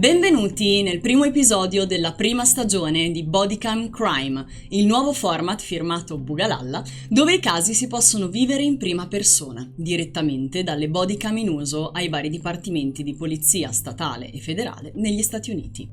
Benvenuti nel primo episodio della prima stagione di Bodycam Crime, il nuovo format firmato Bugalalla, dove i casi si possono vivere in prima persona, direttamente dalle bodycam in uso ai vari dipartimenti di polizia statale e federale negli Stati Uniti.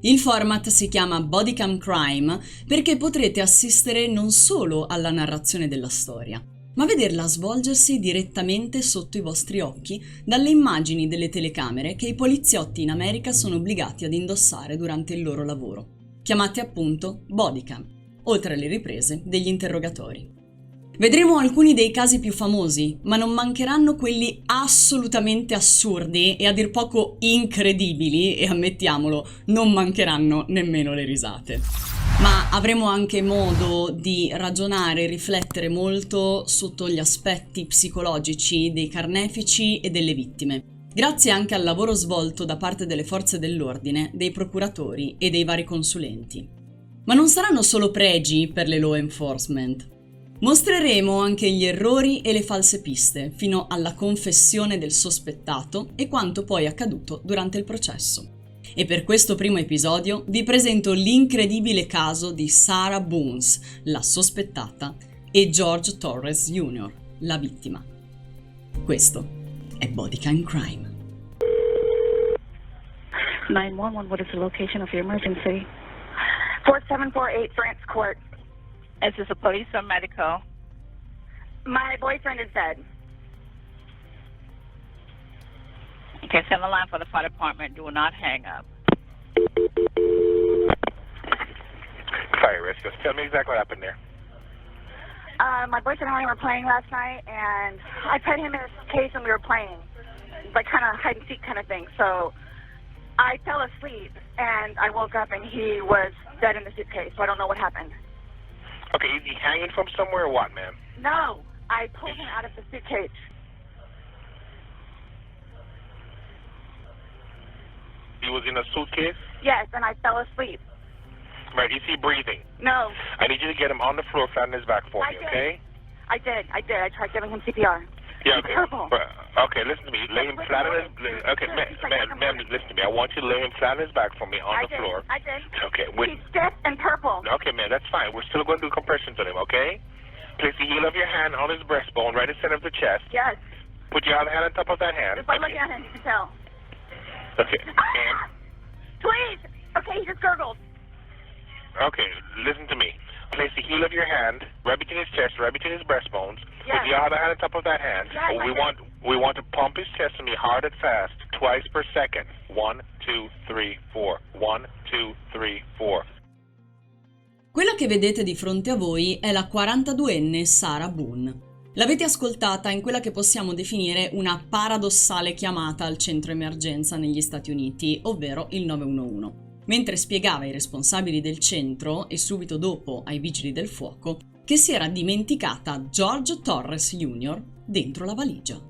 Il format si chiama Bodycam Crime perché potrete assistere non solo alla narrazione della storia, ma vederla svolgersi direttamente sotto i vostri occhi dalle immagini delle telecamere che i poliziotti in America sono obbligati ad indossare durante il loro lavoro, chiamate appunto bodycam, oltre alle riprese degli interrogatori. Vedremo alcuni dei casi più famosi, ma non mancheranno quelli assolutamente assurdi e a dir poco incredibili, e ammettiamolo, non mancheranno nemmeno le risate. Ma avremo anche modo di ragionare e riflettere molto sotto gli aspetti psicologici dei carnefici e delle vittime, grazie anche al lavoro svolto da parte delle forze dell'ordine, dei procuratori e dei vari consulenti. Ma non saranno solo pregi per le law enforcement. Mostreremo anche gli errori e le false piste, fino alla confessione del sospettato e quanto poi accaduto durante il processo. E per questo primo episodio vi presento l'incredibile caso di Sarah Boone, la sospettata, e George Torres Jr., la vittima. Questo è Bodycam Crime. 911, what is the location of your emergency? 4748 France Court. Is this a police or medical? My boyfriend is dead. Okay, send the line for the fire department. Do not hang up. Fire rescue. Tell me exactly what happened there. My boyfriend and I were playing last night, and I put him in his case and we were playing, like kind of hide and seek kind of thing. So I fell asleep, and I woke up, and he was dead in the suitcase. So I don't know what happened. Okay, is he hanging from somewhere or what, ma'am? No, I pulled him out of the suitcase. He was in a suitcase? Yes, and I fell asleep. Right, is he breathing? No. I need you to get him on the floor, flat on his back for me, okay? I did. I tried giving him CPR. Yeah, He's okay. purple. Okay, listen to me. Lay him flat on his... Okay, ma'am, listen to me. I want you to lay him flat on his back for me on the floor. I did. Okay, He's stiff and purple. Okay, ma'am, that's fine. We're still going to do compressions on him, okay? Place the heel of your hand on his breastbone, right in the center of the chest. Yes. Put your other hand on top of that hand. If I look at him, you can tell. Okay, ma'am. Please! Okay, he just gurgled. Okay, listen to me. Place the heel of your hand right between his chest, right between his breastbones. Yes. Put your other hand on top of that hand. Yes, We want to pump his chest to me hard and fast, twice per second. 1, 2, 3, 4. 1, 2, 3, 4. Quella che vedete di fronte a voi è la 42enne Sarah Boone. L'avete ascoltata in quella che possiamo definire una paradossale chiamata al centro emergenza negli Stati Uniti, ovvero il 911. Mentre spiegava ai responsabili del centro e subito dopo ai vigili del fuoco che si era dimenticata George Torres Jr. dentro la valigia.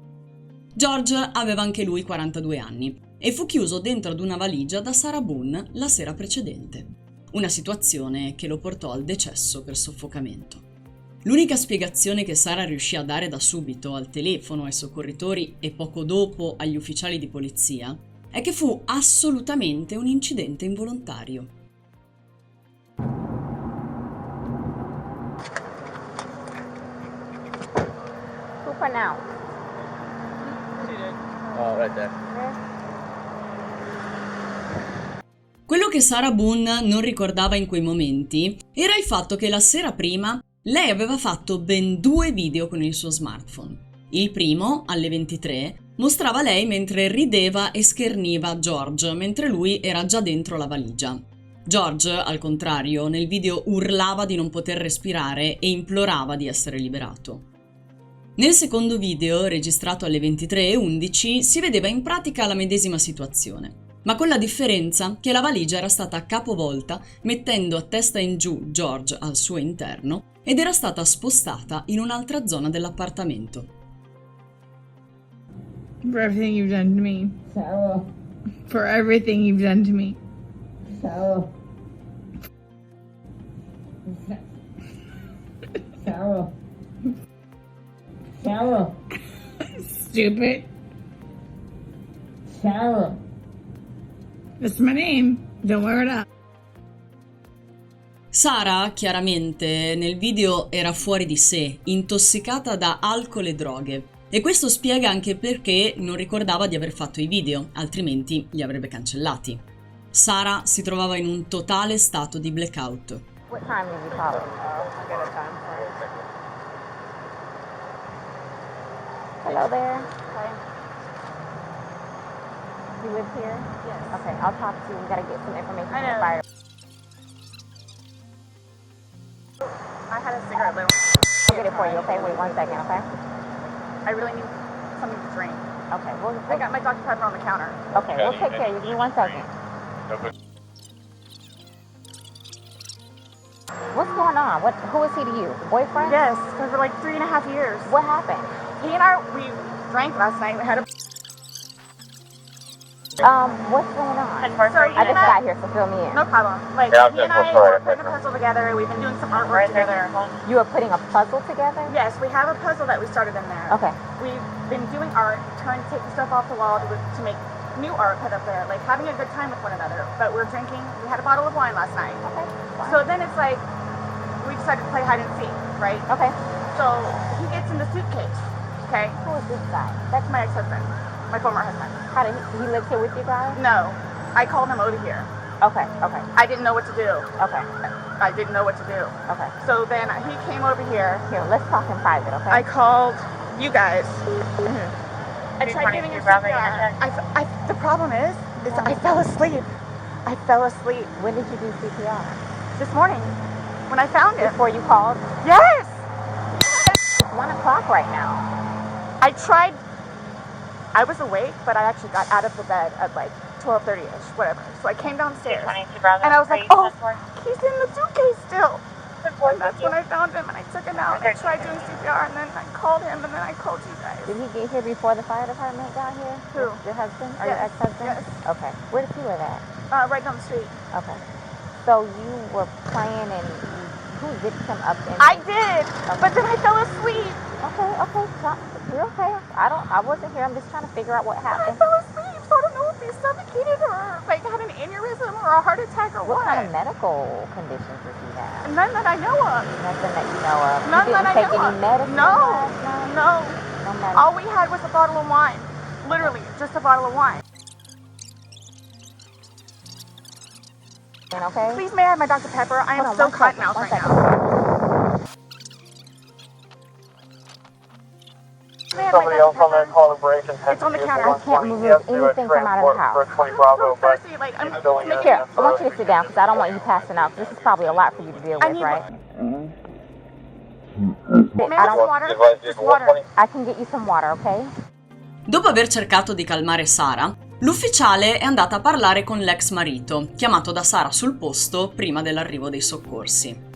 George aveva anche lui 42 anni e fu chiuso dentro ad una valigia da Sarah Boone la sera precedente, una situazione che lo portò al decesso per soffocamento. L'unica spiegazione che Sarah riuscì a dare da subito al telefono ai soccorritori e poco dopo agli ufficiali di polizia è che fu assolutamente un incidente involontario. Who for now? Oh, right there. Quello che Sarah Boone non ricordava in quei momenti era il fatto che la sera prima lei aveva fatto ben 2 video con il suo smartphone. Il primo, alle 23, mostrava lei mentre rideva e scherniva George, mentre lui era già dentro la valigia. George, al contrario, nel video urlava di non poter respirare e implorava di essere liberato. Nel secondo video, registrato alle 23:11, si vedeva in pratica la medesima situazione, ma con la differenza che la valigia era stata capovolta mettendo a testa in giù George al suo interno ed era stata spostata in un'altra zona dell'appartamento. For everything you've done to me. Sarah. For everything you've done to me. Sarah. Sarah. Sarah. Stupid. Sarah. That's my name. Don't wear it up. Sara, chiaramente, nel video era fuori di sé, intossicata da alcol e droghe. E questo spiega anche perché non ricordava di aver fatto i video, altrimenti li avrebbe cancellati. Sara si trovava in un totale stato di blackout. What time did you call it? I got a time for it. Hello there. Hi. You live here? Yes. Okay, I'll talk to you. We gotta get some information from the fire. I had a cigarette lit. I'll get it for you, okay? Wait 1 second, okay? I really need something to drink. Okay, we'll I got my Dr. Pepper on the counter. okay, we'll take care of you. Give me 1 second. What's going on? Who is he to you? Boyfriend? Yes, for like 3.5 years. What happened? He and I, we drank last night. We had a What's going on? Sorry, I just got here, so fill me in. no problem. Like, Yeah, he and I were putting a puzzle together. We've been doing some artwork together. You are putting a puzzle together? Yes, we have a puzzle that we started in there. Okay. We've been doing art, trying to take the stuff off the wall to make new art put up there, like having a good time with one another. But we're drinking. We had a bottle of wine last night. Okay. So then it's like, we decided to play hide and seek, right? Okay. So he gets in the suitcase, okay? Who is this guy? That's my ex-husband, my former husband. How did he live here with you guys? No, I called him over here. Okay, okay, I didn't know what to do. okay, I didn't know what to do. okay. So then he came over here. Here, let's talk in private, okay? I called you guys. Mm-hmm. I tried giving you CPR. The problem is I fell asleep. I fell asleep When did you do CPR? this morning when I found him. Before you called? Yes! It's 1 o'clock right now. I tried. I was awake, but I actually got out of the bed at like 12:30ish, whatever. So I came downstairs, and I was like, oh, he's in the suitcase still. And that's when I found him, and I took him out, and I tried doing CPR, and then I called him, and then I called you guys. Did he get here before the fire department got here? Who? Your husband? Or Yes. your ex-husband? Yes. Okay. Where does he live at? Right down the street. Okay. So you were playing and who zipped him up in I did, but then I fell asleep. Okay, you're okay. I wasn't here. I'm just trying to figure out what I happened. fell asleep, so I don't know if he suffocated or like had an aneurysm or a heart attack or What what. kind of medical conditions does he have? None that I know of. Nothing that you know of. None You that I didn't take know any of. medicine No, last night? no. No medicine. All we had was a bottle of wine. Literally, just a bottle of wine. Okay? Please, may I have my Dr. Pepper? I am Hold on, so 1 cotton second, mouth 1 right second. now. May I have my Somebody else Dr. on that Pepper? calibration. It's on the counter. I can't move anything from out of the house. For 20 I'm Bravo, so but thirsty. Like, I'm Billy make Here, it. I want you to sit down because I don't want you passing out. This is probably a lot for you to deal I with, need right? May I have some water? Just water. I can get you some water, okay? Dopo aver cercato di calmare Sara, l'ufficiale è andata a parlare con l'ex marito, chiamato da Sara sul posto prima dell'arrivo dei soccorsi.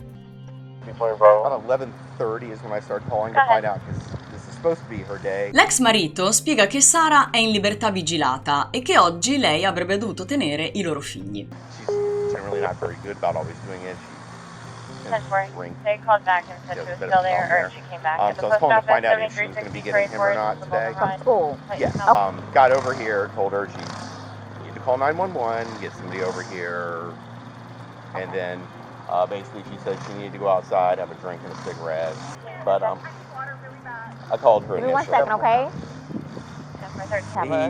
About 11:30 is when I started calling to find out because this is supposed to be her day. L'ex marito spiega che Sara è in libertà vigilata e che oggi lei avrebbe dovuto tenere i loro figli. She's generally not very good about always doing it. They called back and said she was still there, or she came back. So I was calling to find out if she was going to be getting him or not today. From school. Yes. Got over here, told her she needed to call 911, get somebody over here, and then basically she said she needed to go outside, have a drink and a cigarette. But I called her Give me 1 initially. second, okay?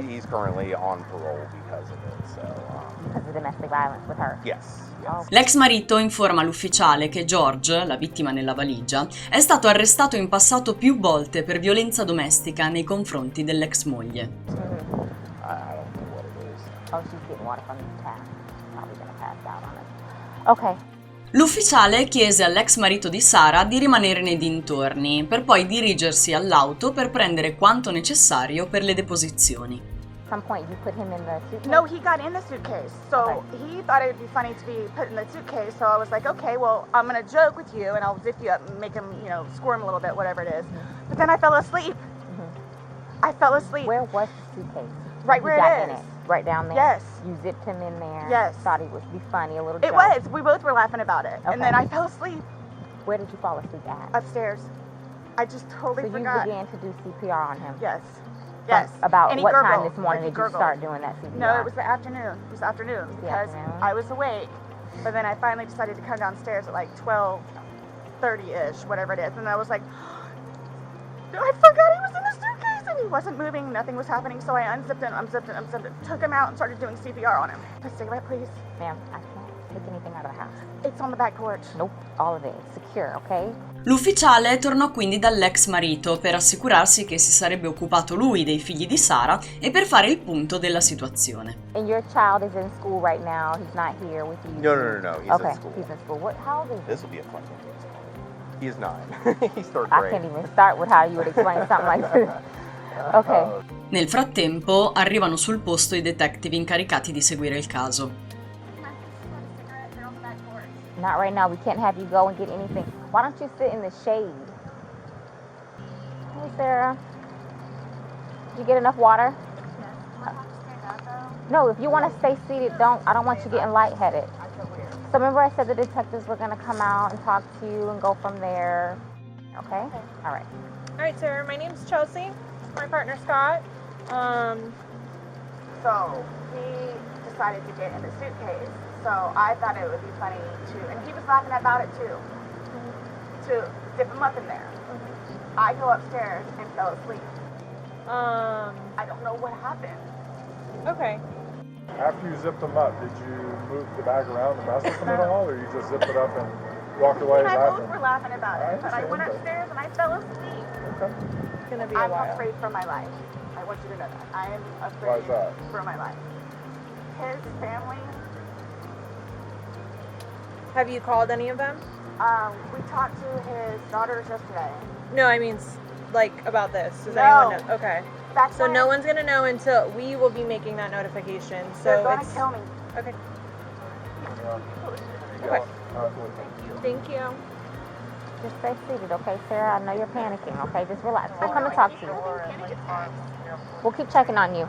He's currently on parole because of it. So Because of domestic violence with her. yes. L'ex marito informa l'ufficiale che George, la vittima nella valigia, è stato arrestato in passato più volte per violenza domestica nei confronti dell'ex moglie. I don't know what it is. Oh, she's getting water from this tap. Probably gonna pass out on it. Okay. L'ufficiale chiese all'ex marito di Sara di rimanere nei dintorni, per poi dirigersi all'auto per prendere quanto necessario per le deposizioni. At some point you put him in the suitcase? No, he got in the suitcase. So Okay. he thought it would be funny to be put in the suitcase. So I was like, okay, well, I'm going to joke with you and I'll zip you up and make him, squirm a little bit, whatever it is. But then I fell asleep. I fell asleep. Where was the suitcase? Right You where got it in is. Right down there? Yes. You zipped him in there? Yes. Thought he would be funny, a little It joke. was. We both were laughing about it. Okay. And then I fell asleep Where did you fall asleep at? upstairs. I just So totally you forgot. began to do CPR on him? Yes. Yes. About And he what time gurgled, this morning like he did you gurgled. start doing that CPR? No, it was the afternoon. It was afternoon because I was awake, but then I finally decided to come downstairs at like 12:30-ish, whatever it is, and I was like, I forgot he was in the suitcase, and he wasn't moving, nothing was happening, so I unzipped it, took him out and started doing CPR on him. A cigarette, please? Ma'am, I can't take anything out of the house. It's on the back porch. Nope, all of it. It's secure, okay? L'ufficiale tornò quindi dall'ex marito per assicurarsi che si sarebbe occupato lui dei figli di Sara e per fare il punto della situazione. And your child is in school right now. He's not here with you. No. He's Okay, in school. he's in school. How old is he? This will be a fun one. He is 9. He's third I grade. can't even start with how you would explain something like this. Okay. Nel frattempo arrivano sul posto i detective incaricati di seguire il caso. Not right now. We can't have you go and get anything. Why don't you sit in the shade? Hey, Sarah. Did you get enough water? No, if you want to stay seated, I don't want you getting lightheaded. So remember I said the detectives were going to come out and talk to you and go from there. Okay? All right. All right, sir. My name's Chelsea. My partner, Scott. So he decided to get in the suitcase. So I thought it would be funny and he was laughing about it too, to dip him up in there. I go upstairs and fell asleep. I don't know what happened. Okay. After you zipped them up, did you move the bag around and mess with them at all, or you just zipped it up and walked away And I laughing? both were laughing about it, but I went understand, upstairs and I fell asleep. Okay. It's gonna be a I'm while. afraid for my life. I want you to know that. I am Why afraid is that? for my life. His family, Have you called any of them? we talked to his daughters yesterday. No, I mean, like, about this. Does No. anyone know? Okay. That's So why no one's gonna know until we will be making that notification. they're So gonna it's kill me. okay. Yeah. Okay. Well, Thank you. Just stay seated, okay, Sarah? I know you're panicking, okay? Just relax. We'll come and talk to you. We'll keep checking on you.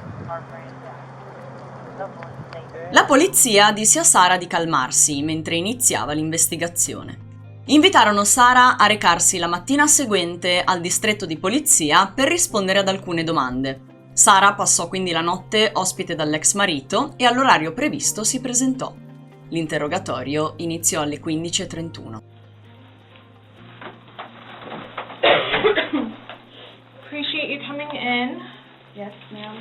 La polizia disse a Sara di calmarsi mentre iniziava l'investigazione. Invitarono Sara a recarsi la mattina seguente al distretto di polizia per rispondere ad alcune domande. Sara passò quindi la notte ospite dall'ex marito e all'orario previsto si presentò. L'interrogatorio iniziò alle 15:31. Appreciate you coming in. Yes, ma'am.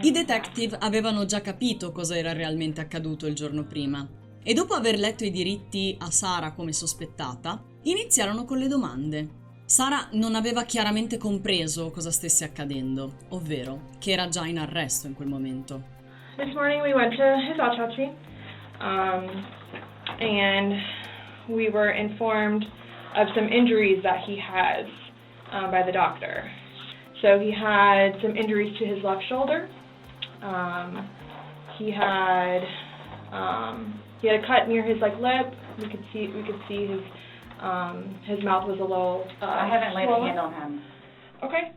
I detective avevano già capito cosa era realmente accaduto il giorno prima e dopo aver letto i diritti a Sara come sospettata, iniziarono con le domande. Sara non aveva chiaramente compreso cosa stesse accadendo, ovvero che era già in arresto in quel momento. This morning we went to his autopsy, and we were informed of some injuries that he has by the doctor. So he had some injuries to his left shoulder. He had a cut near his lip. We could see his mouth was a little. I haven't laid a swollen. hand on him. Okay.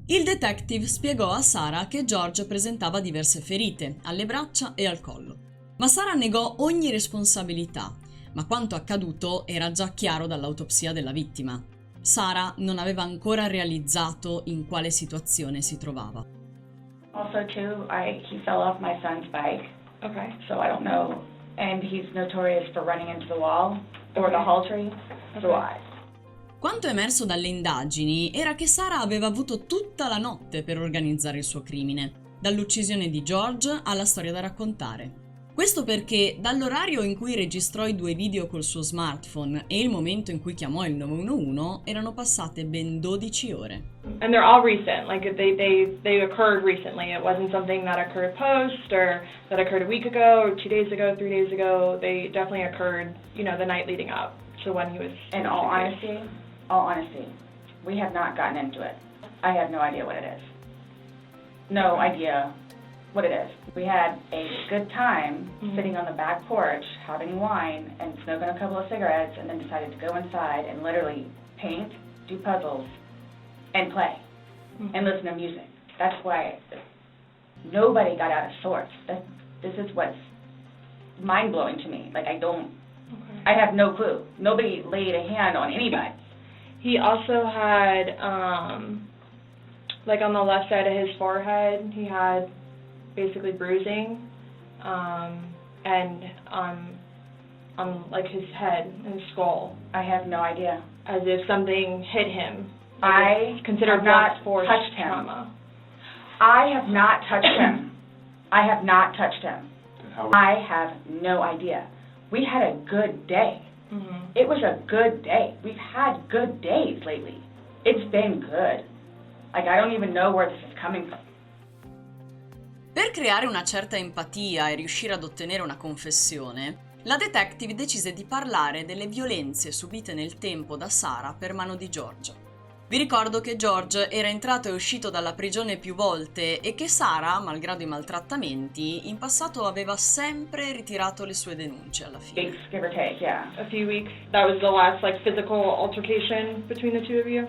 Il detective spiegò a Sara che George presentava diverse ferite alle braccia e al collo. Ma Sara negò ogni responsabilità, ma quanto accaduto era già chiaro dall'autopsia della vittima. Sara non aveva ancora realizzato in quale situazione si trovava. Also, too, he fell off my son's bike, Okay. so I don't know. And he's notorious for running into the wall or the hall tree. So Quanto emerso dalle indagini era che Sara aveva avuto tutta la notte per organizzare il suo crimine, dall'uccisione di George alla storia da raccontare. Questo perché dall'orario in cui registrò i 2 video col suo smartphone e il momento in cui chiamò il 911 erano passate ben 12 ore. And they're all recent, like they occurred recently. It wasn't something that occurred post or that occurred a week ago or 2 days ago, 3 days ago. They definitely occurred, the night leading up to when he was. in all honesty, we have not gotten into it. I have no idea what it is. No idea what it is. We had a good time sitting on the back porch, having wine and smoking a couple of cigarettes, and then decided to go inside and literally paint, do puzzles, and play, and listen to music. That's why nobody got out of sorts. This is what's mind-blowing to me. I have no clue. Nobody laid a hand on anybody. He also had Like on the left side of his forehead, he had basically bruising, and on like his head and skull. I have no idea. As if something hit him. I considered have not blunt force touched him. trauma. I have not touched him. I have not touched him. How I have no idea. We had a good day. Mm-hmm. It was a good day. We've had good days lately. It's been good. Like, I don't even know where this is coming from. Per creare una certa empatia e riuscire ad ottenere una confessione, la detective decise di parlare delle violenze subite nel tempo da Sarah per mano di George. Vi ricordo che George era entrato e uscito dalla prigione più volte e che Sarah, malgrado i maltrattamenti, in passato aveva sempre ritirato le sue denunce alla fine. Weeks, give or take, yeah. A few weeks. That was the last like physical altercation between the two of you.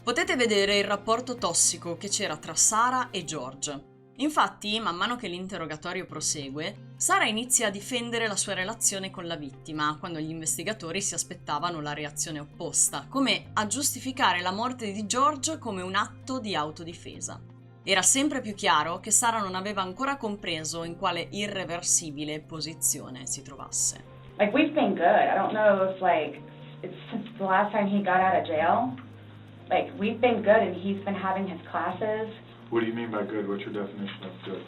Potete vedere il rapporto tossico che c'era tra Sarah e George. Infatti, man mano che l'interrogatorio prosegue, Sarah inizia a difendere la sua relazione con la vittima, quando gli investigatori si aspettavano la reazione opposta, come a giustificare la morte di George come un atto di autodifesa. Era sempre più chiaro che Sarah non aveva ancora compreso in quale irreversibile posizione si trovasse. Like, we've been good. I don't know if, like, it's since the last time he got out of jail. Like, we've been good and he's been having his classes. What do you mean by good? What's your definition of good?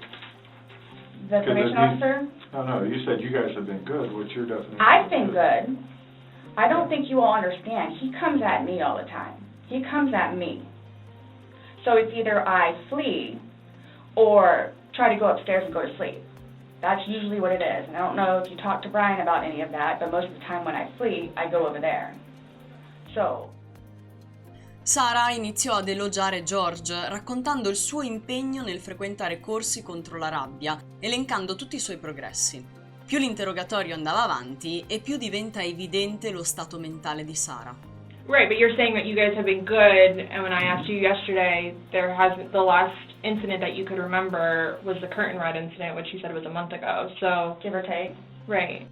The probation officer? No, you said you guys have been good. What's your definition? I've been good. I don't think you all understand. He comes at me all the time. He comes at me. So it's either I flee or try to go upstairs and go to sleep. That's usually what it is. And I don't know if you talk to Brian about any of that, but most of the time when I flee, I go over there. So... Sarah iniziò ad elogiare George, raccontando il suo impegno nel frequentare corsi contro la rabbia, elencando tutti i suoi progressi. Più l'interrogatorio andava avanti e più diventa evidente lo stato mentale di Sarah. Right, but you're saying that you guys have been good, and when I asked you yesterday, there hasn't, the last incident that you could remember was the curtain rod incident, which you said was a month ago, so... Give or take. Right.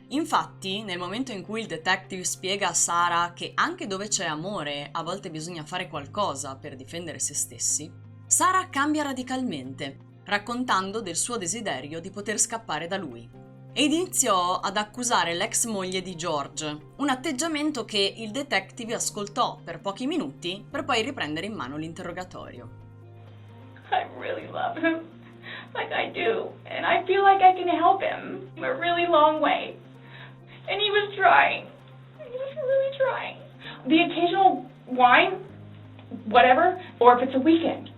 Infatti, nel momento in cui il detective spiega a Sarah che anche dove c'è amore a volte bisogna fare qualcosa per difendere se stessi, Sarah cambia radicalmente, raccontando del suo desiderio di poter scappare da lui. Ed iniziò ad accusare l'ex moglie di George, un atteggiamento che il detective ascoltò per pochi minuti per poi riprendere in mano l'interrogatorio. I really love him, like I do, and I feel like I can help him a really long way. And he was trying. He was really trying. The occasional whine, whatever, or if it's a weekend,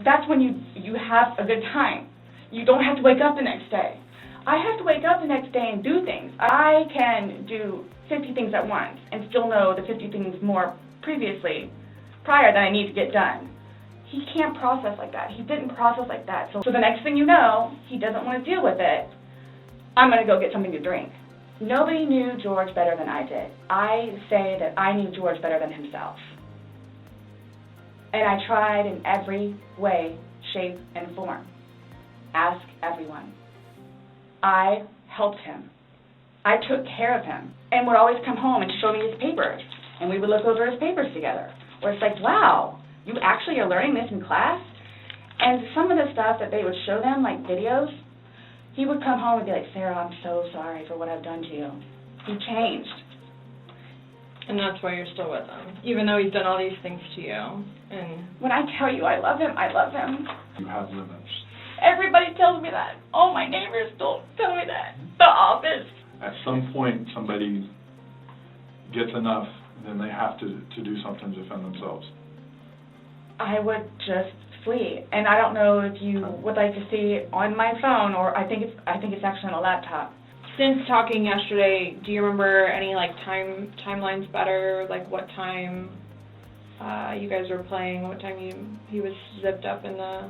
that's when you have a good time. You don't have to wake up the next day. I have to wake up the next day and do things. I can do 50 things at once and still know the 50 things more prior that I need to get done. He can't process like that. He didn't process like that. So the next thing you know, he doesn't want to deal with it. I'm going to go get something to drink. Nobody knew George better than I did. I say that I knew George better than himself. And I tried in every way, shape, and form. Ask everyone. I helped him. I took care of him. And would always come home and show me his papers. And we would look over his papers together. Where it's like, wow, you actually are learning this in class? And some of the stuff that they would show them, like videos, he would come home and be like, Sarah, I'm so sorry for what I've done to you. He changed. And that's why you're still with him, even though he's done all these things to you. And when I tell you I love him, I love him. You have limits. Everybody tells me that. All my neighbors don't tell me that. The office. At some point, somebody gets enough, then they have to do something to defend themselves. I would just flee, and I don't know if you would like to see it on my phone, or I think it's actually on a laptop. Since talking yesterday, do you remember any like timelines better? Like what time you guys were playing? What time he was zipped up in the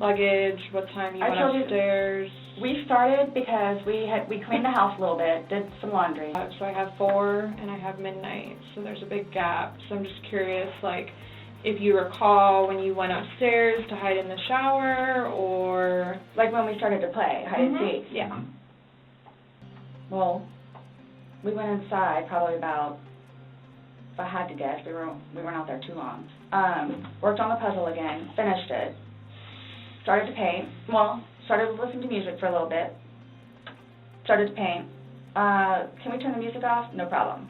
luggage? What time you went upstairs? We started because we cleaned the house a little bit, did some laundry. So I have 4 and I have midnight, so there's a big gap. So I'm just curious, like, if you recall when you went upstairs to hide in the shower, or... Like when we started to play hide and seek? Yeah. Well, we went inside probably about if I had to guess, we weren't out there too long. Worked on the puzzle again, finished it. Started to paint. Well, started listening to music for a little bit. Started to paint. Can we turn the music off? No problem.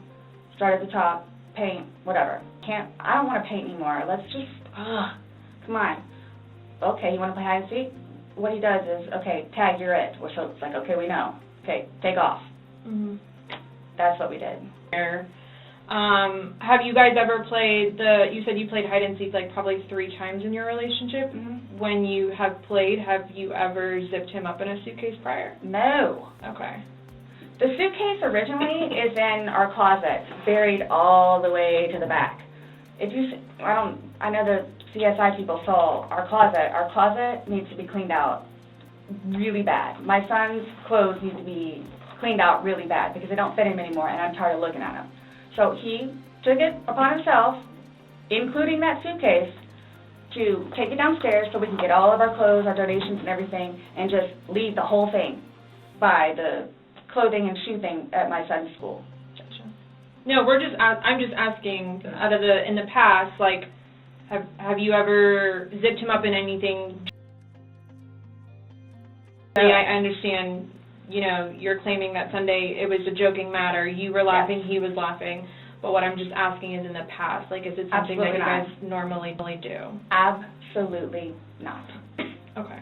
Start at the top, paint, whatever. I don't want to paint anymore. Let's just, come on. Okay, you want to play hide and seek? What he does is, okay, tag, you're it. So it's like, okay, we know. Okay, take off. Mm-hmm. That's what we did. Have you guys ever played you said you played hide and seek like probably 3 times in your relationship? Mm-hmm. When you have played, have you ever zipped him up in a suitcase prior? No. Okay. The suitcase originally is in our closet, buried all the way to the back. I know the CSI people saw our closet. Our closet needs to be cleaned out really bad. My son's clothes need to be cleaned out really bad because they don't fit him anymore, and I'm tired of looking at them. So he took it upon himself, including that suitcase, to take it downstairs so we can get all of our clothes, our donations and everything, and just leave the whole thing by the clothing and shoe thing at my son's school. Gotcha. No, I'm just asking, in the past, like, have you ever zipped him up in anything? I understand, you're claiming that Sunday it was a joking matter. You were laughing, he was laughing. But what I'm just asking is in the past, like, is it something that you guys normally do? Absolutely not. Okay.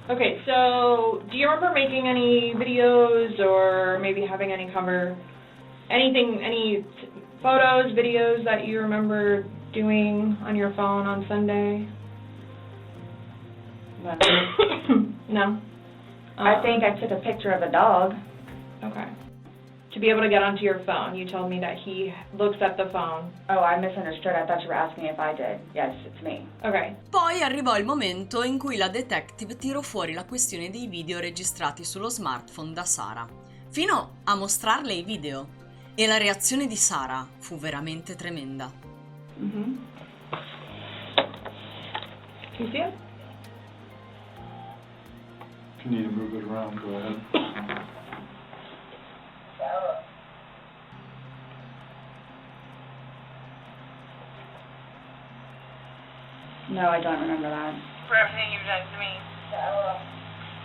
Okay, so do you remember making any videos or maybe having any photos, videos that you remember doing on your phone on Sunday? No? I think I took a picture of a dog. Okay. To be able to get onto your phone, you told me that he looks at the phone. Oh, I misunderstood. I thought you were asking me if I did. Yes, it's me. Okay. Poi arrivò il momento in cui la detective tirò fuori la questione dei video registrati sullo smartphone da Sara, fino a mostrarle i video. E la reazione di Sara fu veramente tremenda. Mm-hmm. Can you see it? If you need to move it around, go ahead. No, I don't remember that. For everything you've done to me.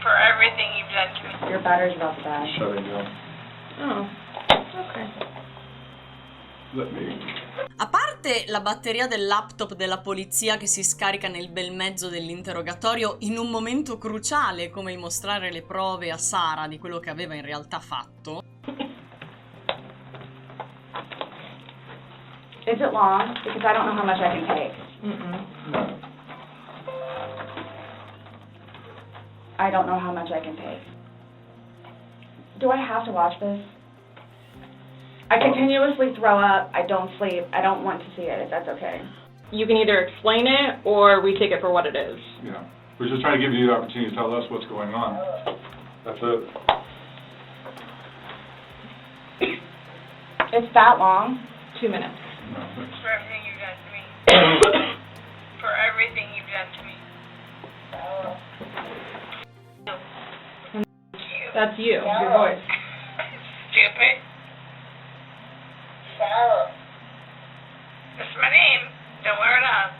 For everything you've done to me. Your battery's about to die. Shutting down. Oh, okay. Let me. A parte la batteria del laptop della polizia che si scarica nel bel mezzo dell'interrogatorio in un momento cruciale come il mostrare le prove a Sara di quello che aveva in realtà fatto. Is it long? Because I don't know how much I can take. Mm-mm. I don't know how much I can take. Do I have to watch this? I continuously throw up. I don't sleep. I don't want to see it, if that's okay. You can either explain it or we take it for what it is. Yeah. We're just trying to give you the opportunity to tell us what's going on. That's it. It's that long? 2 minutes. No. For everything you've done to me. For everything you've done to me. That's you, your voice. Stupid. That's my name. Don't wear it up.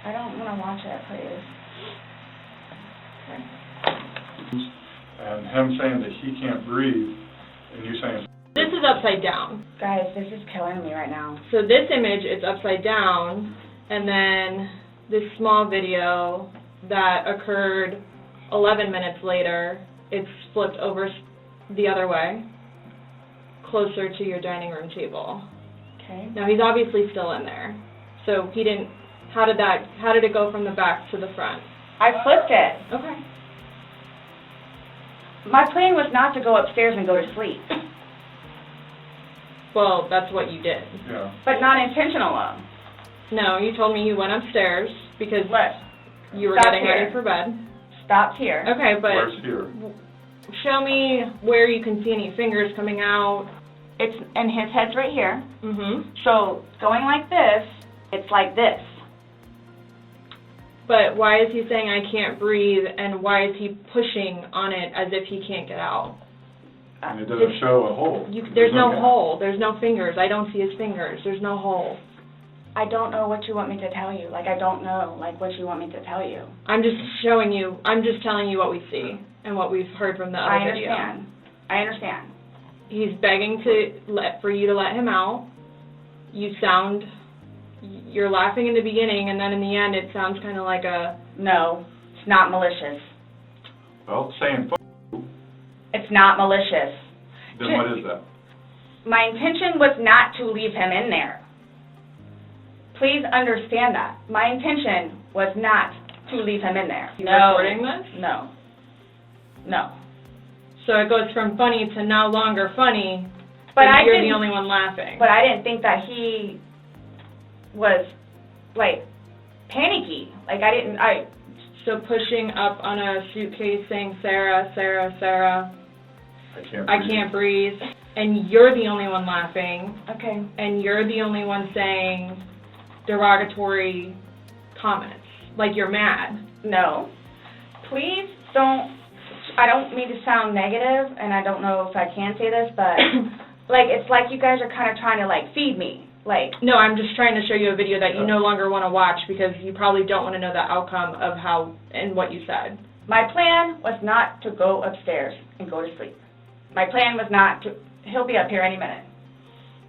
I don't want to watch it, please. And him saying that he can't breathe, and you saying... This is upside down. Guys, this is killing me right now. So this image is upside down, and then this small video that occurred 11 minutes later, it's flipped over the other way, closer to your dining room table. Okay. Now he's obviously still in there. So he didn't, how did it go from the back to the front? I flipped it. Okay. My plan was not to go upstairs and go to sleep. Well, that's what you did. Yeah. But not intentional. No, you told me you went upstairs because you were Stop getting here. ready for bed. Stopped here. Okay, but Where's here? show me where you can see any fingers coming out. And his head's right here. Mm-hmm. So going like this, it's like this. But why is he saying I can't breathe, and why is he pushing on it as if he can't get out? And it doesn't show a hole. There's no gap. hole. There's no fingers. I don't see his fingers. There's no hole. I don't know what you want me to tell you. Like, I don't know, like, what you want me to tell you. I'm just telling you what we see and what we've heard from the other video. I understand. He's begging for you to let him out. You're laughing in the beginning, and then in the end it sounds kind of like a... No, it's not malicious. Well, saying It's not malicious. then what is that? My intention was not to leave him in there. Please understand that. My intention was not to leave him in there. You recording this? No. No. So it goes from funny to no longer funny, But you're the only one laughing. But I didn't think that he was, like, panicky. Like, So pushing up on a suitcase saying, Sarah, Sarah, Sarah, I can't breathe, and you're the only one laughing. Okay. And you're the only one saying derogatory comments, like you're mad. No. Please don't, I don't mean to sound negative, and I don't know if I can say this, but, like, it's like you guys are kind of trying to, like, feed me. Like, no, I'm just trying to show you a video that you no longer want to watch because you probably don't want to know the outcome of how and what you said. My plan was not to go upstairs and go to sleep. My plan was not to, he'll be up here any minute.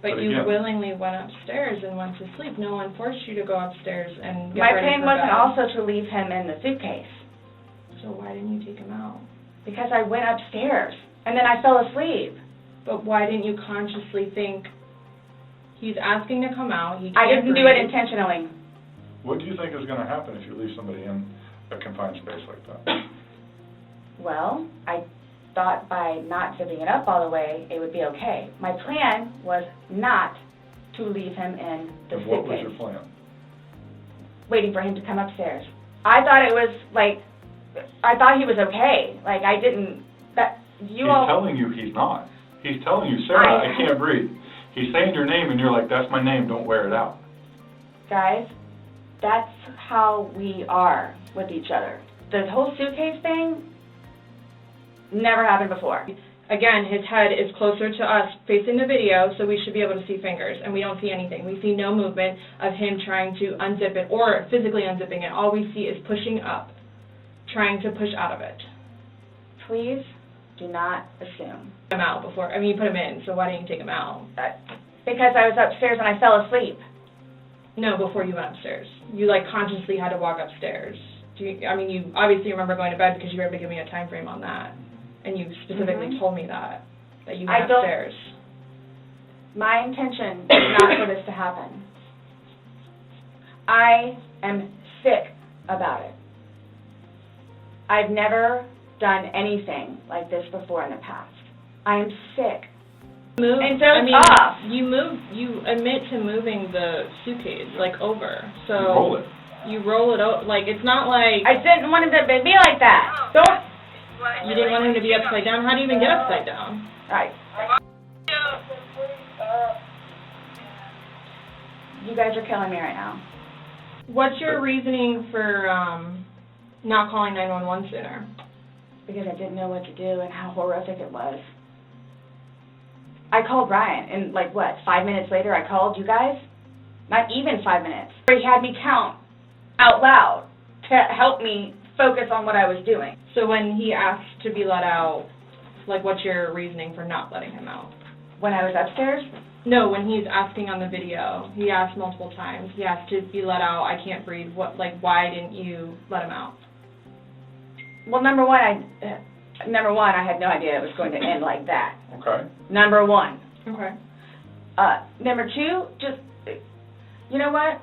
But you willingly went upstairs and went to sleep. No one forced you to go upstairs and get My ready plan for wasn't bed. also to leave him in the suitcase. So why didn't you take him out? Because I went upstairs, and then I fell asleep. But why didn't you consciously think, he's asking to come out, he can't I didn't do breathe. it intentionally. What do you think is going to happen if you leave somebody in a confined space like that? Well, I thought by not zipping it up all the way, it would be okay. My plan was not to leave him in the And suitcase. what was your plan? Waiting for him to come upstairs. I thought it was, like, I thought he was okay. Like, I didn't, He's telling you he's not. He's telling you, Sarah, I can't breathe. He's saying your name, and you're like, that's my name, don't wear it out. Guys, that's how we are with each other. The whole suitcase thing never happened before. Again, his head is closer to us facing the video, so we should be able to see fingers, and we don't see anything. We see no movement of him trying to unzip it or physically unzipping it. All we see is pushing up, trying to push out of it. Please do not assume. Him out before, I mean, you put him in, so why didn't you take him out? Because I was upstairs and I fell asleep. No, before you went upstairs. You, like, consciously had to walk upstairs. You obviously remember going to bed because you were able to give me a time frame on that. And you specifically told me that you went upstairs. My intention is not for this to happen. I am sick about it. I've never done anything like this before in the past. I am sick. And so you admit to moving the suitcase, like, over. So You roll it. You roll it over. Like, it's not like... I didn't want it to be like that. Don't... You didn't want him to be upside down? How do you even get upside down? Right. You guys are killing me right now. What's your reasoning for not calling 911 sooner? Because I didn't know what to do and how horrific it was. I called Ryan, and, like, what, 5 minutes later I called you guys? Not even 5 minutes. He had me count out loud to help me focus on what I was doing. So when he asked to be let out, like, what's your reasoning for not letting him out? When I was upstairs? No, when he's asking on the video. He asked multiple times. He asked to be let out, I can't breathe. Why didn't you let him out? Well, number one, I had no idea it was going to end like that. Okay. Number one. Okay. Number two, just, you know what?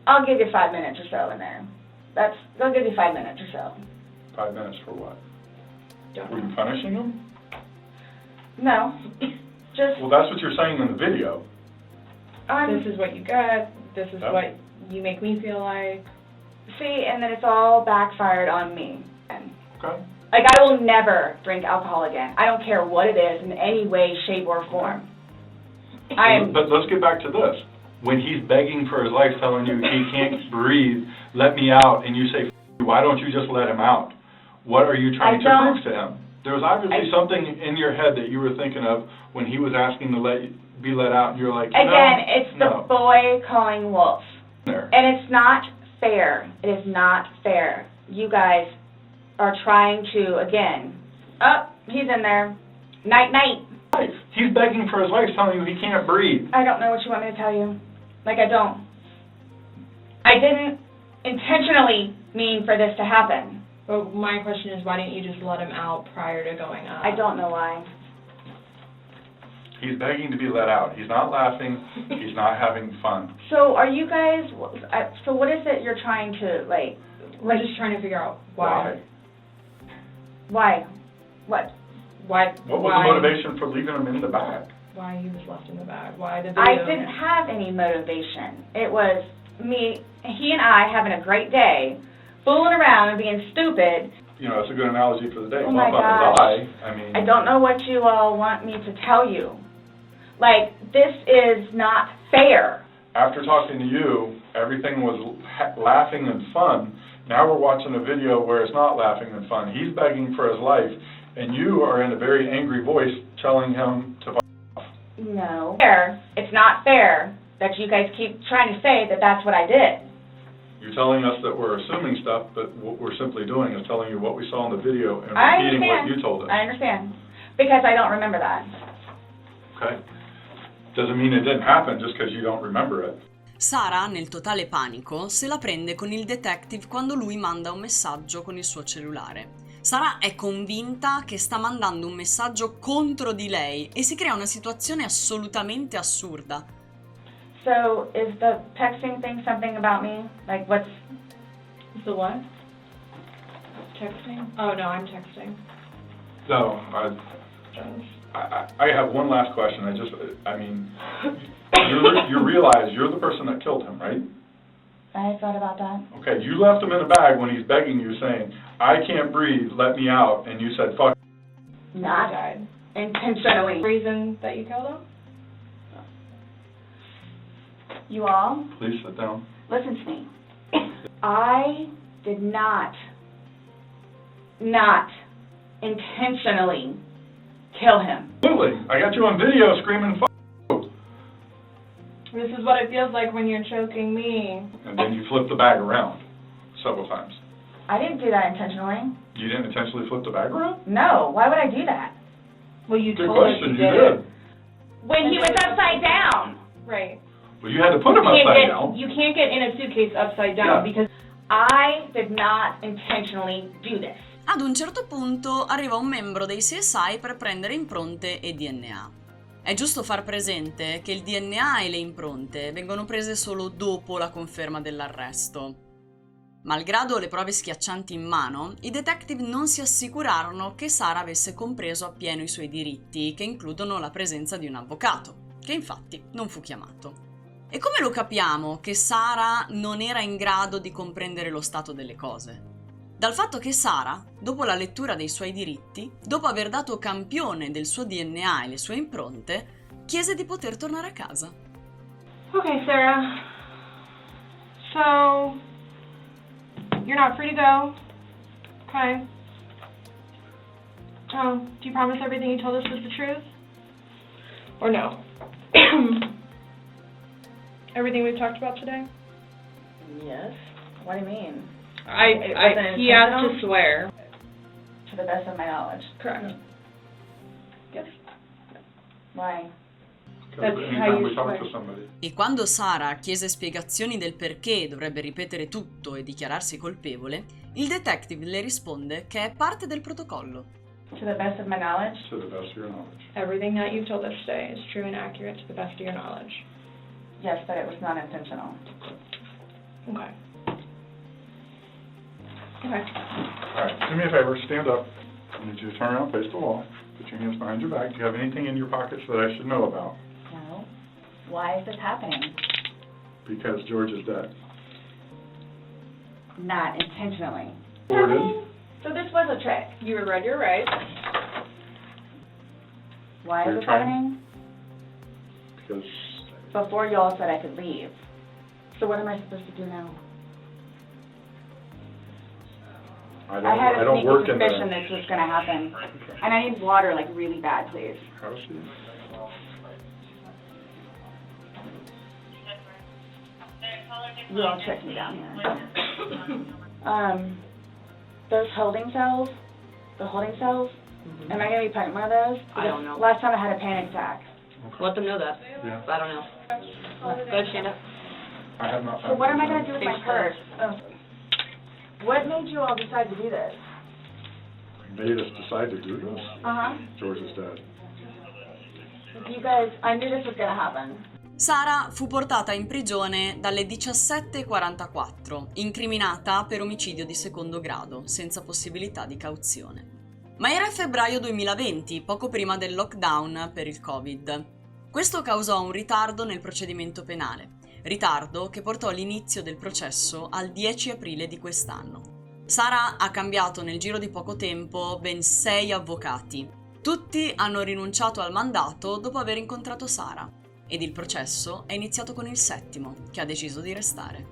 I'll give you 5 minutes or so in there. They'll give you 5 minutes or so. 5 minutes for what? Don't Were know. you punishing him? No. Just... Well, that's what you're saying in the video. This is what you get. This is what you make me feel like. See, and then it's all backfired on me. Okay. Like, I will never drink alcohol again. I don't care what it is in any way, shape, or form. But let's get back to this. When he's begging for his life, telling you he can't breathe, let me out, and you say, why don't you just let him out? What are you trying to prove to him? There was obviously something in your head that you were thinking of when he was asking to be let out, and you're like, Again, it's the boy calling wolf. There. And it's not fair. It is not fair. You guys are trying to, again, he's in there. Night, night. He's begging for his life, telling you he can't breathe. I don't know what you want me to tell you. Like, I don't. I didn't intentionally mean for this to happen. Well, my question is, why didn't you just let him out prior to going up? I don't know why. He's begging to be let out. He's not laughing. He's not having fun. So are you guys, so what is it you're trying to, We're just trying to figure out why. Why? What? Why? What was the motivation for leaving him in the bag? Why he was left in the bag? Why the video? I didn't have any motivation. It was he and I having a great day, fooling around and being stupid. You know, it's a good analogy for the day. Oh my Bump up gosh. and die. I mean, I don't know what you all want me to tell you. Like, this is not fair. after talking to you, everything was laughing and fun. Now we're watching a video where it's not laughing and fun. He's begging for his life, and you are in a very angry voice telling him to fuck off. No. It's not fair that you guys keep trying to say that that's what I did. You're telling us that we're assuming stuff, but what we're simply doing is telling you what we saw in the video and I repeating understand. what you told us. I understand. Because I don't remember that. Okay? Doesn't mean it didn't happen just because you don't remember it. Sara, nel totale panico, se la prende con il detective quando lui manda un messaggio con il suo cellulare. Sara è convinta che sta mandando un messaggio contro di lei e si crea una situazione assolutamente assurda. So, is the texting thing something about me? Like, what's... The what? Texting? Oh, no, I'm texting. So, I have one last question. You realize you're the person that killed him, right? I thought about that. Okay, you left him in a bag when he's begging you, saying, I can't breathe, let me out, and you said, fuck. Not intentionally. Reason that you killed him? You all, Please sit down. listen to me. I did not intentionally kill him. Absolutely. I got you on video screaming, fuck you. This is what it feels like when you're choking me. And then you flipped the bag around several times. I didn't do that intentionally. You didn't intentionally flip the bag around? No, why would I do that? Well, you Good told us question, you you did. did. When he was upside down. Right. Well, you had to put him upside down. You can't get in a suitcase upside down because I did not intentionally do this. Ad un certo punto arriva un membro dei CSI per prendere impronte e DNA. È giusto far presente che il DNA e le impronte vengono prese solo dopo la conferma dell'arresto. Malgrado le prove schiaccianti in mano, i detective non si assicurarono che Sara avesse compreso appieno i suoi diritti, che includono la presenza di un avvocato, che infatti non fu chiamato. E come lo capiamo che Sara non era in grado di comprendere lo stato delle cose? Dal fatto che Sara, dopo la lettura dei suoi diritti, dopo aver dato campione del suo DNA e le sue impronte, chiese di poter tornare a casa. Okay, Sarah. So, you're not free to go. Okay. Oh, do you promise everything you told us was the truth? Or no? Everything we've talked about today? Yes. What do you mean? He asked to swear. To the best of my knowledge. Correct. Yes. Why? Because anytime we talk to somebody. E quando Sara chiese spiegazioni del perché dovrebbe ripetere tutto e dichiararsi colpevole, il detective le risponde che è parte del protocollo. To the best of my knowledge? To the best of your knowledge. Everything that you've told us today is true and accurate to the best of your knowledge. Yes, but it was not intentional. Okay. Okay. All right, do me a favor, stand up. I need you to turn around, face the wall, put your hands behind your back. Do you have anything in your pockets that I should know about? No. Why is this happening? Because George is dead. Not intentionally. Reported. So this was a trick. You were read your rights. Why You're is this trying- happening? Because Before you all said I could leave. So what am I supposed to do now? had a don't work sneaky in there. suspicion this was gonna happen. And I need water, like, really bad, please. How's she? You all check me down here. Those holding cells, the holding cells, am I gonna be put in one of those? I don't know. Last time I had a panic attack. Let them know that. Yeah. I don't know. Go ahead, stand up. I have not. So what am I gonna do with my purse? Oh. What made you all decide to do this? Made us decide to do this? Uh-huh. George's dad. You guys, I knew this was gonna happen. Sara fu portata in prigione dalle 17:44, incriminata per omicidio di secondo grado, senza possibilità di cauzione. Ma era febbraio 2020, poco prima del lockdown per il Covid. Questo causò un ritardo nel procedimento penale, ritardo che portò l'inizio del processo al 10 aprile di quest'anno. Sara ha cambiato nel giro di poco tempo ben 6 avvocati. Tutti hanno rinunciato al mandato dopo aver incontrato Sara, ed il processo è iniziato con il 7º, che ha deciso di restare.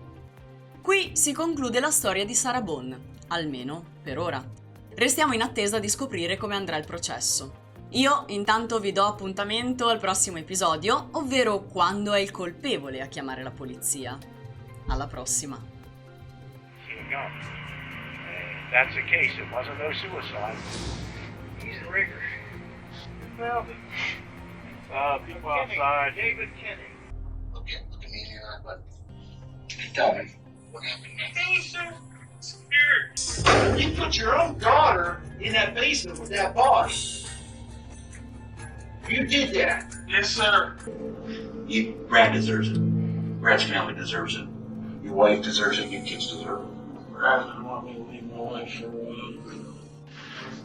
Qui si conclude la storia di Sara Bonn, almeno per ora. Restiamo in attesa di scoprire come andrà il processo. Io intanto vi do appuntamento al prossimo episodio, ovvero quando è il colpevole a chiamare la polizia. Alla prossima. That's the case. It wasn't no suicide. He's a rigger. Well, people outside. David Kenny. Okay, look at me in the eye, bud. Tell me what happened next. It was so scared. You put your own daughter in that basement with that body. You did that. Yes, sir. Brad deserves it. Brad's family deserves it. Your wife deserves it. Your kids deserve it. Brad didn't want me to leave my wife for a while.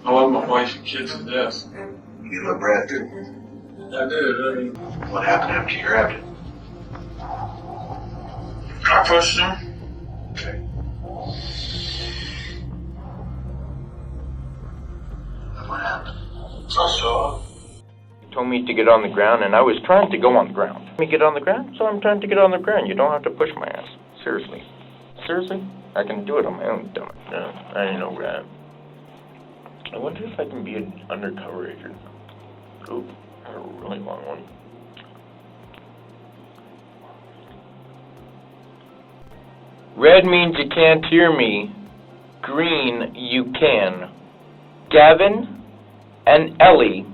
I love my wife and kids to death. You love Brad too. I did. What happened after you grabbed it? I pushed him. Okay. And what happened? I saw. He told me to get on the ground, and I was trying to go on the ground. Let me get on the ground, so I'm trying to get on the ground. You don't have to push my ass. Seriously. Seriously? I can do it on my own, damn it. No, I ain't no grab. I wonder if I can be an undercover agent. Ooh, a really long one. Red means you can't hear me. Green, you can. Gavin and Ellie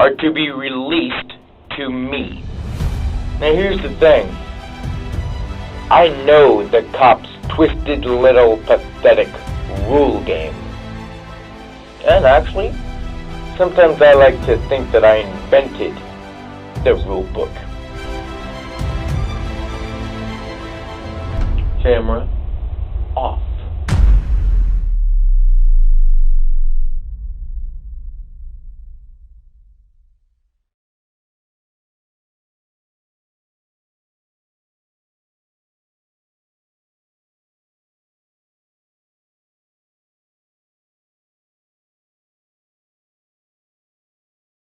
are to be released to me. Now here's the thing. I know the cops' twisted little pathetic rule game. And actually, sometimes I like to think that I invented the rule book. Camera.